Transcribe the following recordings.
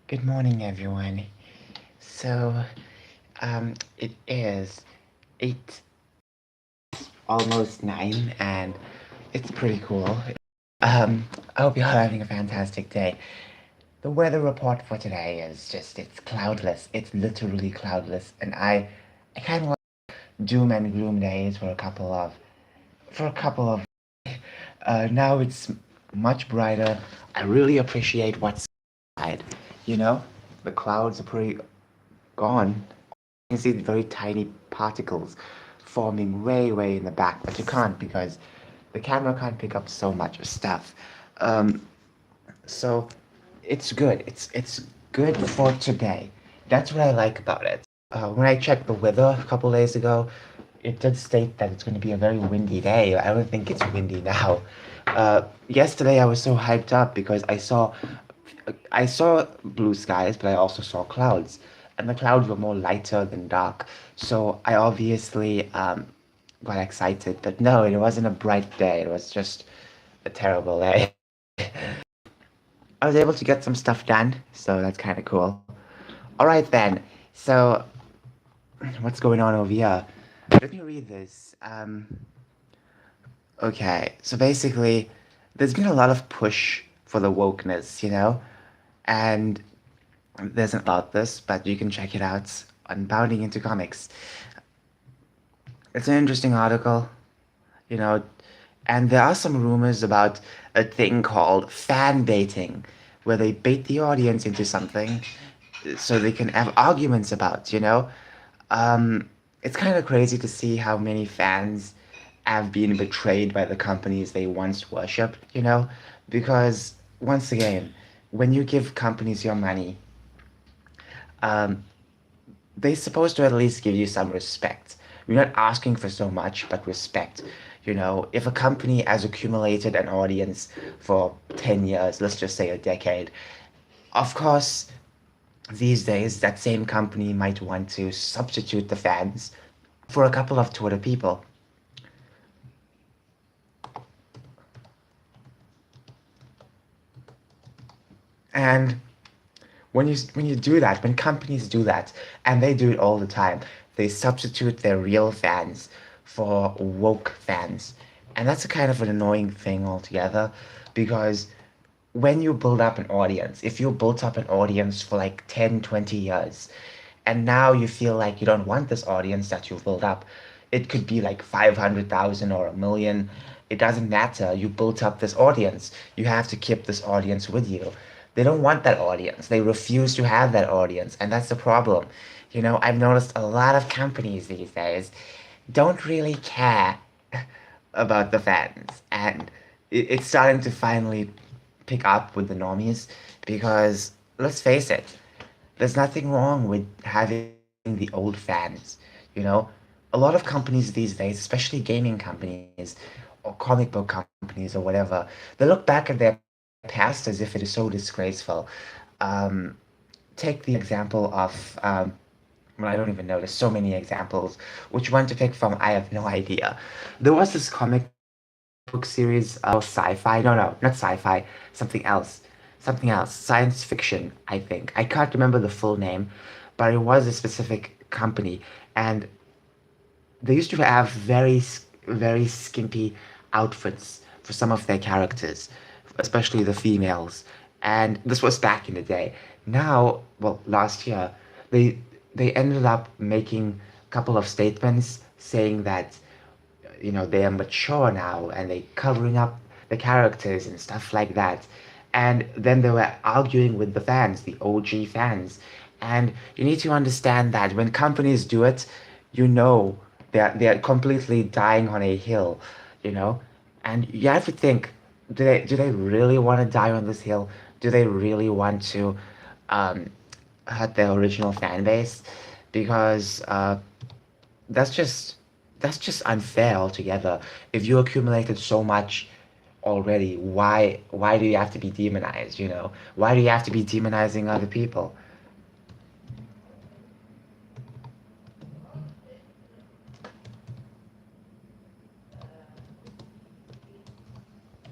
Good morning, everyone. So, it is 8, almost 9, and it's pretty cool. I hope you're having a fantastic day. The weather report for today is it's cloudless. It's literally cloudless, and I kind of like doom and gloom days for a couple of, now it's much brighter. I really appreciate what's outside, you know? The clouds are pretty gone. You can see very tiny particles forming way in the back, but you can't because the camera can't pick up so much stuff. Um, so it's good. It's good for today. That's what I like about it. When I checked the weather a couple days ago, it did state that it's going to be a very windy day. I don't think it's windy now. Yesterday I was so hyped up because I saw blue skies, but I also saw clouds, and the clouds were more lighter than dark. So I obviously got excited, but no, it wasn't a bright day. It was just a terrible day. I was able to get some stuff done, so that's kind of cool. All right then. So what's going on over here? Let me read this. Okay, so basically, there's been a lot of push for the wokeness, and there's an about this, but you can check it out on Bounding into Comics. It's an interesting article, you know, and there are some rumors about a thing called fan baiting, where they bait the audience into something so they can have arguments about. Um, it's kind of crazy to see how many fans have been betrayed by the companies they once worshipped, because once again, when you give companies your money, um, they're supposed to at least give you some respect. You're not asking for so much, but respect. If a company has accumulated an audience for 10 years, let's just say a decade, of course, these days, that same company might want to substitute the fans for a couple of Twitter people. And when you do that, when companies do that, and they do it all the time, they substitute their real fans for woke fans. And that's a kind of an annoying thing altogether because when you build up an audience, if you built up an audience for like 10, 20 years, and now you feel like you don't want this audience that you've built up, it could be like 500,000 or a million. It doesn't matter. You built up this audience. You have to keep this audience with you. They don't want that audience. They refuse to have that audience. And that's the problem. I've noticed a lot of companies these days don't really care about the fans. And it's starting to finally pick up with the normies because let's face it, there's nothing wrong with having the old fans. You know, a lot of companies these days, especially gaming companies or comic book companies or whatever, they look back at their past as if it is so disgraceful. Um, Take the example of, well, I don't even know. There's so many examples. Which one to pick from? I have no idea. There was this comic book series, sci-fi. No, no, not sci-fi. Something else. Science fiction, I think. I can't remember the full name, but it was a specific company, and they used to have very skimpy outfits for some of their characters, especially the females. And this was back in the day. Now, well, last year, they they ended up making a couple of statements saying that they are mature now and they covering up the characters and stuff like that. And then they were arguing with the fans, the OG fans. And you need to understand that when companies do it, you know they're completely dying on a hill, you know? And you have to think, do they really want to die on this hill? Do they really want to um, hurt their original fan base? Because that's just that's just unfair altogether. If you accumulated so much already, why do you have to be demonized, you know? Why do you have to be demonizing other people?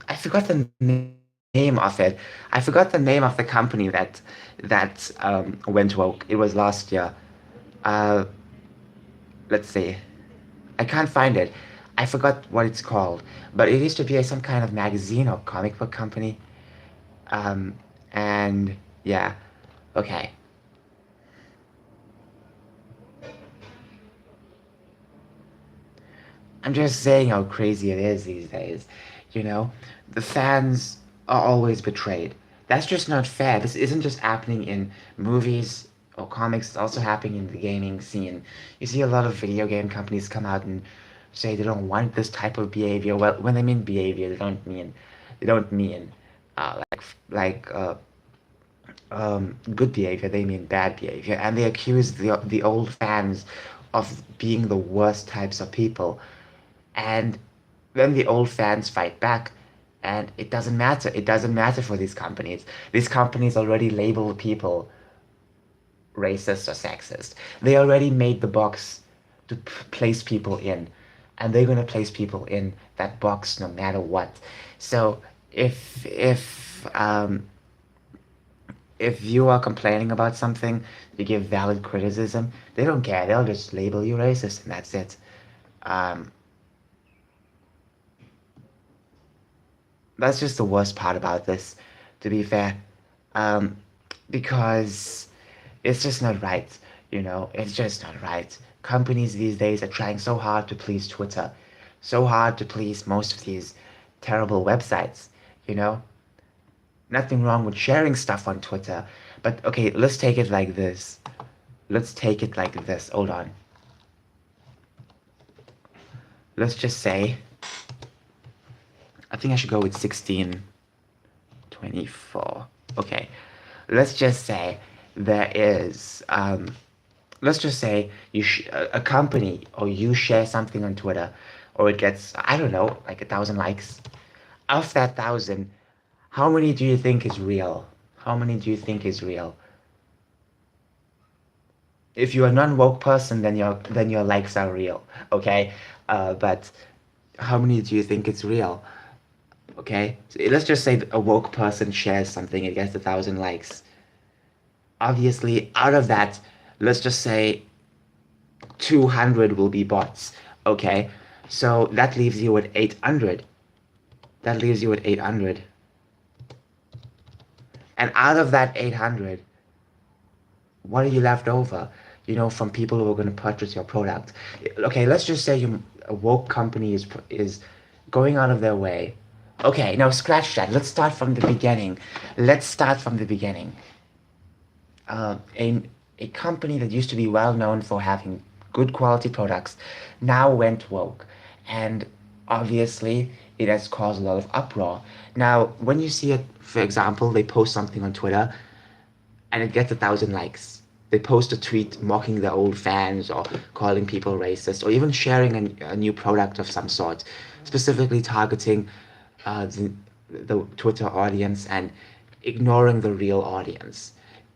I forgot the name name of it. I forgot the name of the company that went woke. It was last year. Uh, let's see. I can't find it. I forgot what it's called, but it used to be some kind of magazine or comic book company. Um, and yeah, okay. I'm just saying how crazy it is these days. You know, the fans are always betrayed. That's just not fair. This isn't just happening in movies or comics, it's also happening in the gaming scene. You see a lot of video game companies come out and say they don't want this type of behavior. Well, when they mean behavior, they don't mean good behavior. They mean bad behavior, and they accuse the old fans of being the worst types of people. And then the old fans fight back, and it doesn't matter. It doesn't matter for these companies. These companies already label people racist or sexist. They already made the box to place people in, and they're going to place people in that box no matter what. So if you are complaining about something, you give valid criticism, they don't care. They'll just label you racist, and that's it. Um, that's just the worst part about this, to be fair, um, because it's just not right. It's just not right. Companies these days are trying so hard to please Twitter, so hard to please most of these terrible websites. You know, nothing wrong with sharing stuff on Twitter, but okay, let's take it like this. Let's take it like this. Hold on. Let's just say, I think I should go with 1624. Okay, let's just say there is, let's just say a company or you share something on Twitter, or it gets, I don't know, like 1,000 likes. Of that thousand, how many do you think is real? How many do you think is real? If you're a non-woke person, then your likes are real, okay? But how many do you think is real? Okay, so let's just say that a woke person shares something, it gets 1,000 likes. Obviously, out of that, let's just say 200 will be bots. Okay, so that leaves you with 800. That leaves you with 800. And out of that 800, what are you left over? From people who are going to purchase your product. Okay, let's just say a woke company is going out of their way. Okay, now scratch that. Let's start from the beginning. Let's start from the beginning. uh, a, a company that used to be well known for having good quality products now went woke. And obviously, it has caused a lot of uproar. Now, when you see it, for example, they post something on Twitter and it gets 1,000 likes. They post a tweet mocking their old fans or calling people racist or even sharing a new product of some sort, specifically targeting the Twitter audience and ignoring the real audience.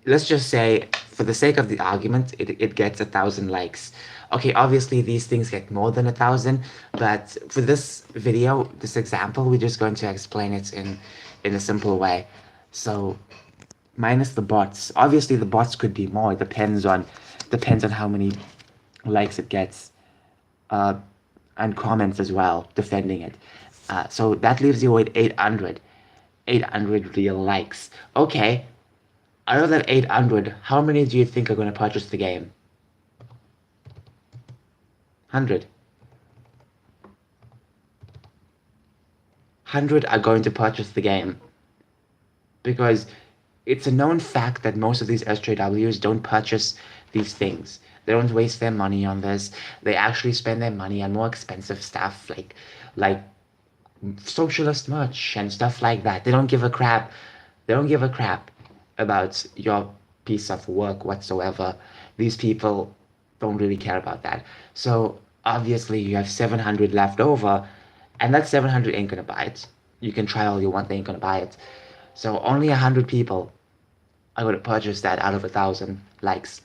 Let's just say, for the sake of the argument, it gets 1,000 likes. Okay, obviously these things get more than 1,000, but for this video, this example, we're just going to explain it in a simple way. So minus the bots. Obviously, the bots could be more. It depends on how many likes it gets, uh, and comments as well defending it. So that leaves you with 800 real likes. Okay, out of that 800, how many do you think are going to purchase the game? 100. 100 are going to purchase the game because it's a known fact that most of these SJWs don't purchase these things. They don't waste their money on this. They actually spend their money on more expensive stuff like socialist merch and stuff like that. They don't give a crap. They don't give a crap about your piece of work whatsoever. These people don't really care about that. So obviously you have 700 left over, and that 700 ain't gonna buy it. You can try all you want, they ain't gonna buy it. So only 100 people are gonna purchase that out of 1,000 likes.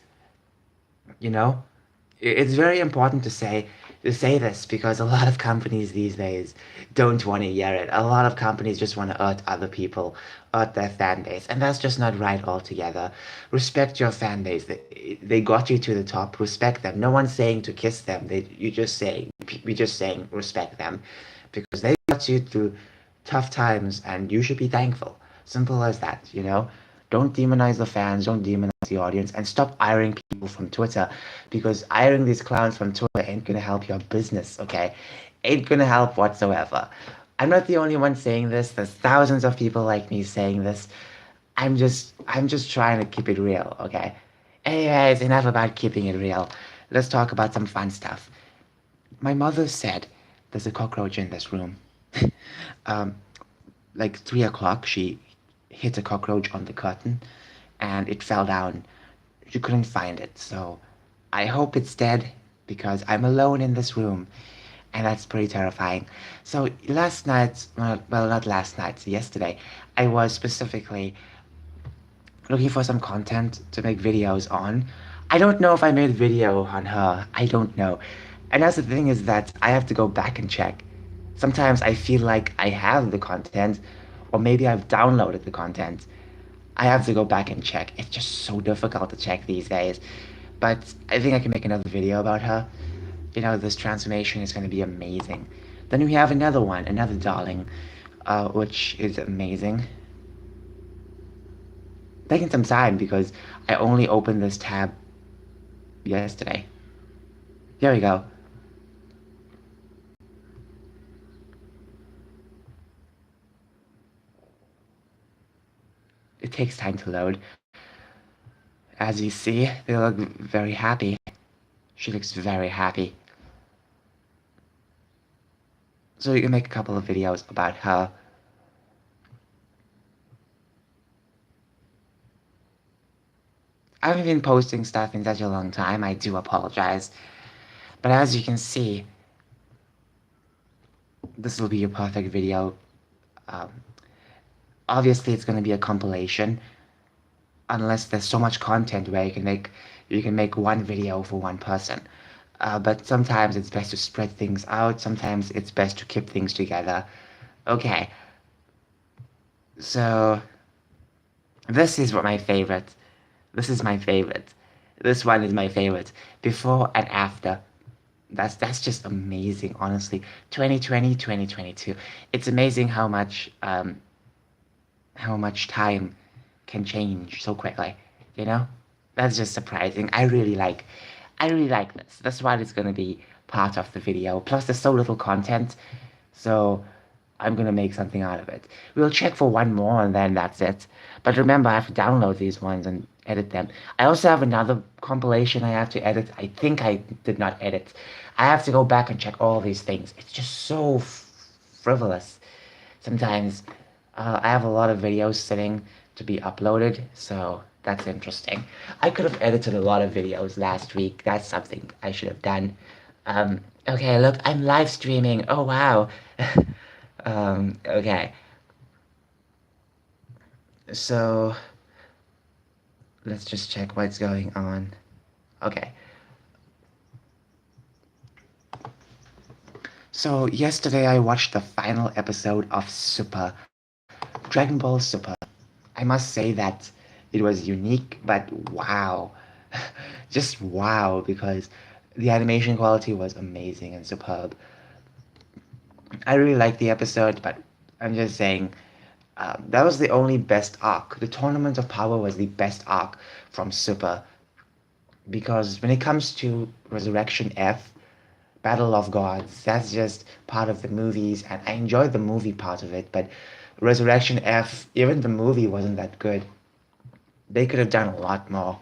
You know, it's very important to say to say this because a lot of companies these days don't want to hear it. A lot of companies just want to hurt other people, hurt their fan base, and that's just not right altogether. Respect your fan base. They got you to the top. Respect them. No one's saying to kiss them. We're just saying respect them because they got you through tough times, and you should be thankful. Simple as that, you know? Don't demonize the fans, don't demonize the audience, and stop hiring people from Twitter because hiring these clowns from Twitter ain't gonna help your business, okay? Ain't gonna help whatsoever. I'm not the only one saying this. There's thousands of people like me saying this. I'm just trying to keep it real, okay? Anyways, enough about keeping it real. Let's talk about some fun stuff. My mother said there's a cockroach in this room. um, like 3 o'clock, she hit a cockroach on the curtain and it fell down. She couldn't find it, so I hope it's dead because I'm alone in this room and that's pretty terrifying. So last night, well, not last night, yesterday, I was specifically looking for some content to make videos on. I don't know if I made a video on her. I don't know. And that's the thing is that I have to go back and check. Sometimes I feel like I have the content, or maybe I've downloaded the content. I have to go back and check. It's just so difficult to check these days. But I think I can make another video about her. You know, this transformation is going to be amazing. Then we have another one, another darling, which is amazing. Taking some time because I only opened this tab yesterday. Here we go. It takes time to load. As you see, they look very happy. She looks very happy. So we can make a couple of videos about her. I haven't been posting stuff in such a long time, I do apologize. But as you can see, this will be a perfect video. Um, Obviously, it's going to be a compilation, unless there's so much content where you can make one video for one person. But sometimes it's best to spread things out. Sometimes it's best to keep things together. Okay, so this is what my favorite. This is my favorite. This one is my favorite. Before and after. That's just amazing, honestly. 2020, 2022. It's amazing how much time can change so quickly, you know? That's just surprising. I really like this. That's why it's gonna be part of the video. Plus there's so little content, so I'm gonna make something out of it. We'll check for one more and then that's it. But remember, I have to download these ones and edit them. I also have another compilation I have to edit. I think I did not edit. I have to go back and check all these things. It's just so frivolous. Sometimes I have a lot of videos sitting to be uploaded, so that's interesting. I could have edited a lot of videos last week. That's something I should have done. Okay, look, I'm live streaming. Oh, wow. Okay. So, let's just check what's going on. Okay. So, yesterday I watched the final episode of Super, Dragon Ball Super. I must say that it was unique, but wow. Just wow, because the animation quality was amazing and superb. I really liked the episode, but I'm just saying that was the only best arc. The Tournament of Power was the best arc from Super because when it comes to Resurrection F, Battle of Gods, that's just part of the movies, and I enjoyed the movie part of it, but Resurrection F, even the movie wasn't that good. They could have done a lot more.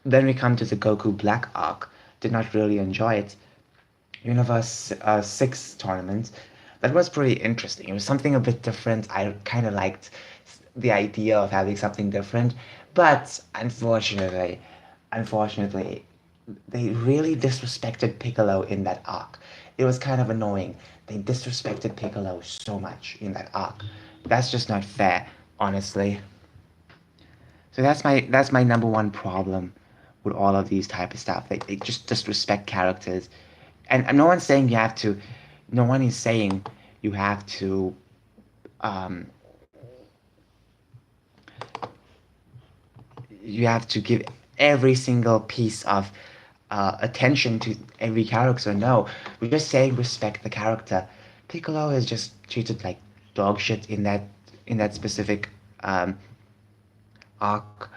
Then we come to the Goku Black arc. Did not really enjoy it. Universe 6 tournament. That was pretty interesting. It was something a bit different. I kind of liked the idea of having something different, but unfortunately, they really disrespected Piccolo in that arc. It was kind of annoying. They disrespected Piccolo so much in that arc. That's just not fair, honestly. So that's my number one problem with all of these type of stuff. They just disrespect characters And no one's saying you have to. No one is saying you have to. Um, you have to give every single piece of attention to every character. No, we're just saying respect the character. Piccolo is just treated like dog shit in that specific um, arc,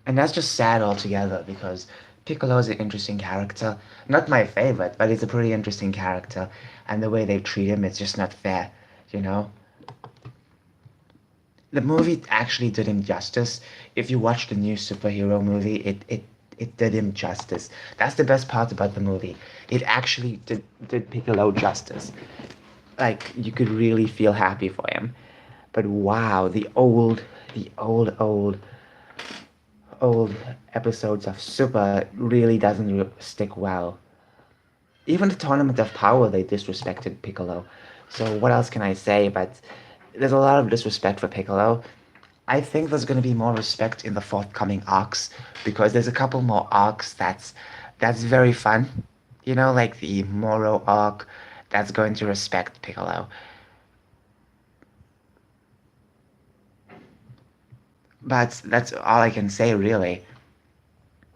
and that's just sad altogether because Piccolo is an interesting character. Not my favorite, but he's a pretty interesting character, and the way they treat him is just not fair. You know, the movie actually did him justice. If you watch the new superhero movie, it did him justice. That's the best part about the movie. It actually did Piccolo justice. Like you could really feel happy for him. But wow, the old episodes of Super really doesn't stick well. Even the Tournament of Power, they disrespected Piccolo. So what else can I say? But there's a lot of disrespect for Piccolo. I think there's going to be more respect in the forthcoming arcs because there's a couple more arcs that's very fun. You know, like the Moro arc that's going to respect Piccolo. But that's all I can say really.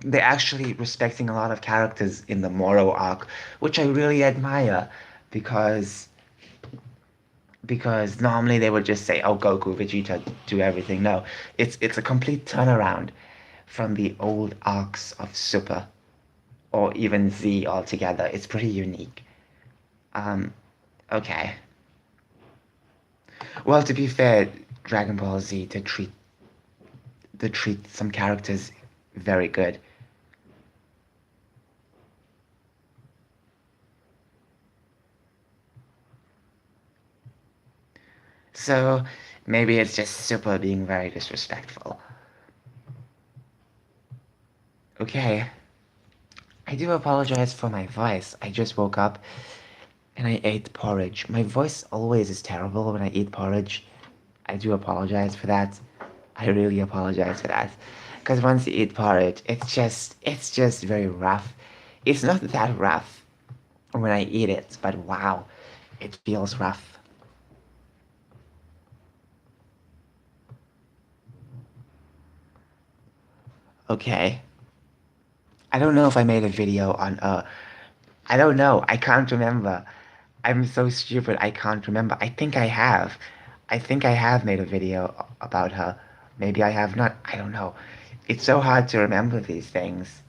They're actually respecting a lot of characters in the Moro arc, which I really admire because normally they would just say, "Oh, Goku, Vegeta, do everything." No, it's a complete turnaround from the old arcs of Super or even Z altogether. It's pretty unique. Um, okay. Well, to be fair, Dragon Ball Z did treat some characters very good. So maybe it's just Super being very disrespectful. Okay. I do apologize for my voice. I just woke up and I ate porridge. My voice always is terrible when I eat porridge. I do apologize for that. I really apologize for that. Because once you eat porridge, it's just very rough. It's not that rough when I eat it, but wow, it feels rough. Okay. I don't know if I made a video on I don't know. I can't remember. I'm so stupid. I can't remember. I think I have. I think I have made a video about her. Maybe I have not. I don't know. It's so hard to remember these things.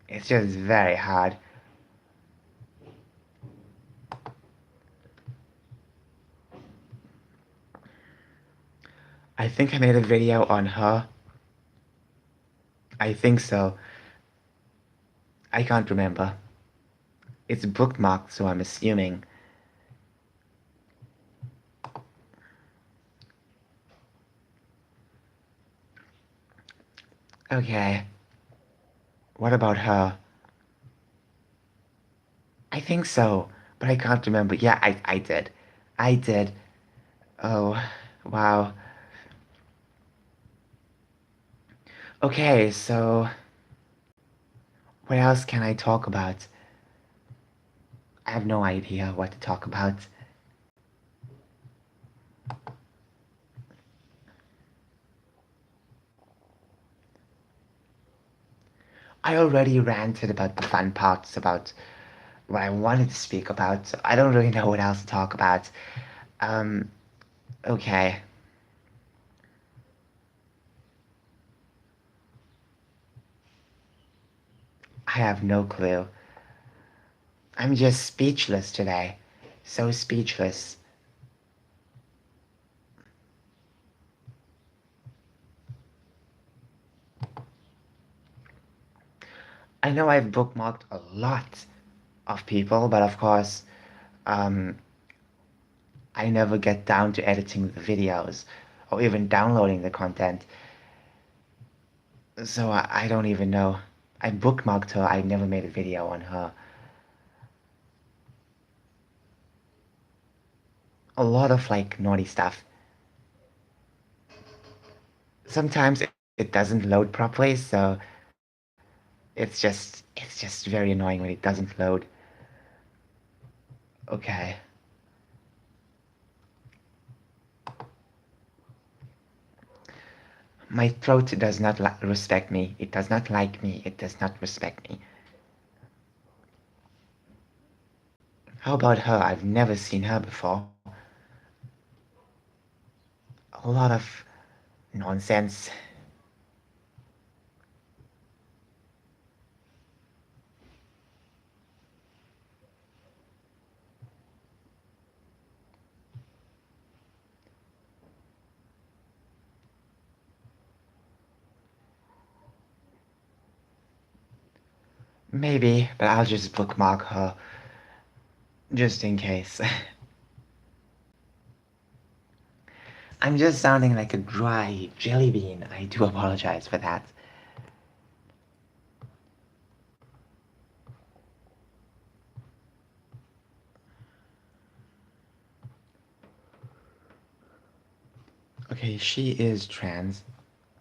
It's just very hard. I think I made a video on her. I think so. I can't remember. It's bookmarked, so I'm assuming. Okay. What about her? I think so, but I can't remember. Yeah, I did. I did. Oh, wow. Okay, so what else can I talk about? I have no idea what to talk about. I already ranted about the fun parts about what I wanted to speak about, so I don't really know what else to talk about. Um, okay. I have no clue. I'm just speechless today. So speechless. I know I've bookmarked a lot of people, but of course, um, I never get down to editing the videos or even downloading the content. So I don't even know. I bookmarked her. I never made a video on her. A lot of like naughty stuff. Sometimes it doesn't load properly, so it's just very annoying when it doesn't load. Okay. My throat does not respect me. It does not like me. It does not respect me. How about her? I've never seen her before. A lot of nonsense. Maybe, but I'll just bookmark her just in case. I'm just sounding like a dry jelly bean. I do apologize for that. Okay, she is trans.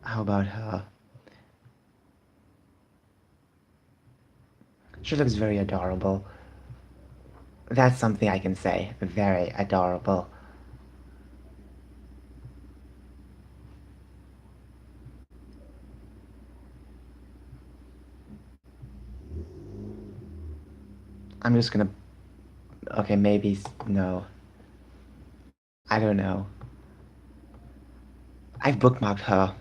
How about her? She looks very adorable. That's something I can say. Very adorable. I'm just gonna. Okay, maybe. No. I don't know. I've bookmarked her.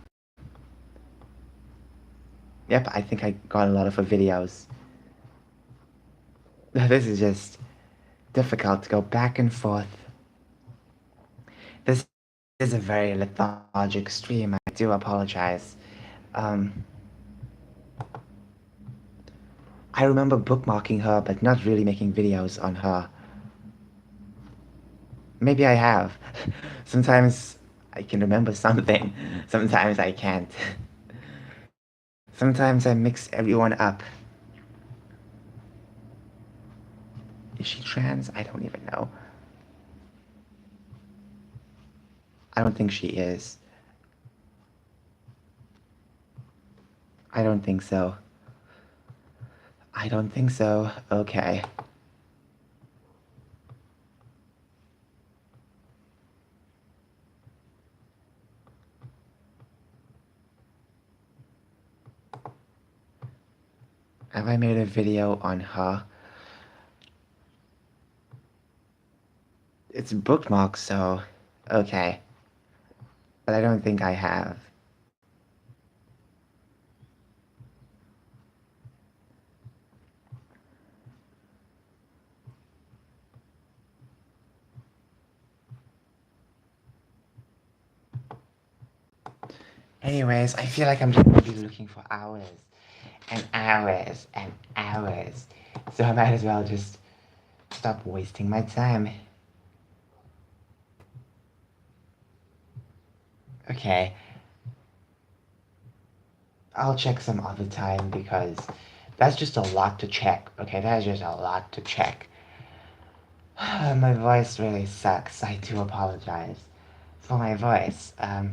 Yep, I think I got a lot of her videos. This is just difficult to go back and forth. This is a very lethargic stream. I do apologize. Um, I remember bookmarking her, but not really making videos on her. Maybe I have. Sometimes I can remember something, sometimes I can't. Sometimes I mix everyone up. Is she trans? I don't even know. I don't think she is. I don't think so. I don't think so. Okay. Have I made a video on her? It's bookmarked, so okay. But I don't think I have. Anyways, I feel like I'm just gonna be looking for hours and hours and hours. So I might as well just stop wasting my time. Okay. I'll check some other time because that's just a lot to check. Okay, that's just a lot to check. My voice really sucks. I do apologize for my voice. I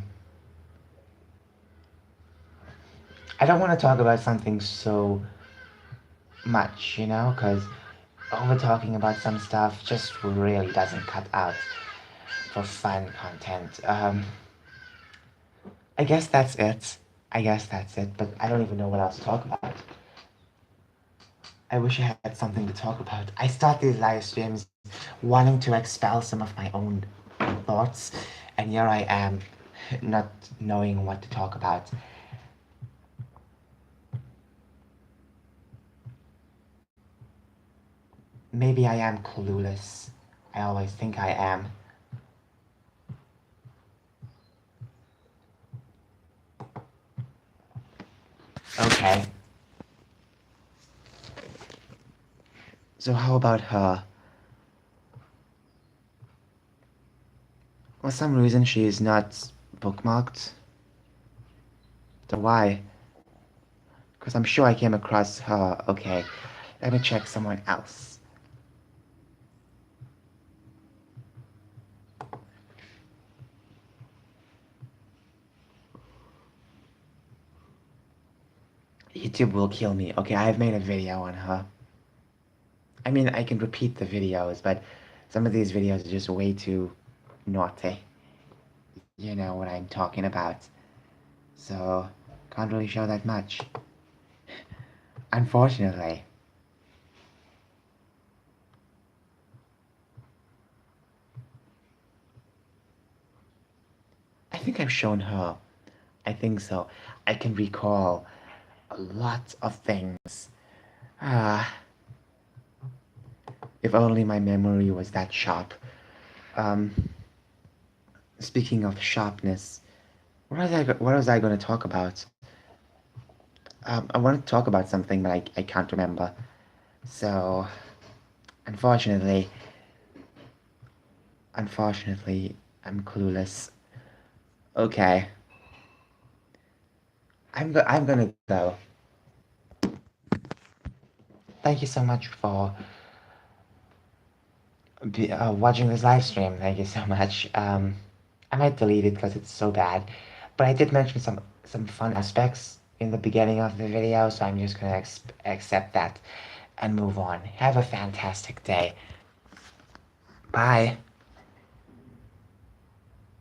don't want to talk about something so much, because over talking about some stuff just really doesn't cut out for fun content. I guess that's it. I guess that's it, but I don't even know what else to talk about. I wish I had something to talk about. I start these live streams wanting to expel some of my own thoughts, and here I am, not knowing what to talk about. Maybe I am clueless. I always think I am. Okay. So how about her? For some reason she is not bookmarked. So why? Because I'm sure I came across her. Okay. Let me check someone else. YouTube will kill me. Okay, I've made a video on her. I mean, I can repeat the videos, but Some of these videos are just way too naughty. You know what I'm talking about. So, can't really show that much. Unfortunately. I think I've shown her. I think so. I can recall a lot of things. Ah, if only my memory was that sharp. Um, Speaking of sharpness, what was I going to talk about? I want to talk about something, but I can't remember. So, unfortunately, unfortunately, I'm clueless. Okay, I'm gonna go. Thank you so much for watching this live stream. Thank you so much. I might delete it because it's so bad, but I did mention some fun aspects in the beginning of the video, so I'm just gonna accept that and move on. Have a fantastic day. Bye.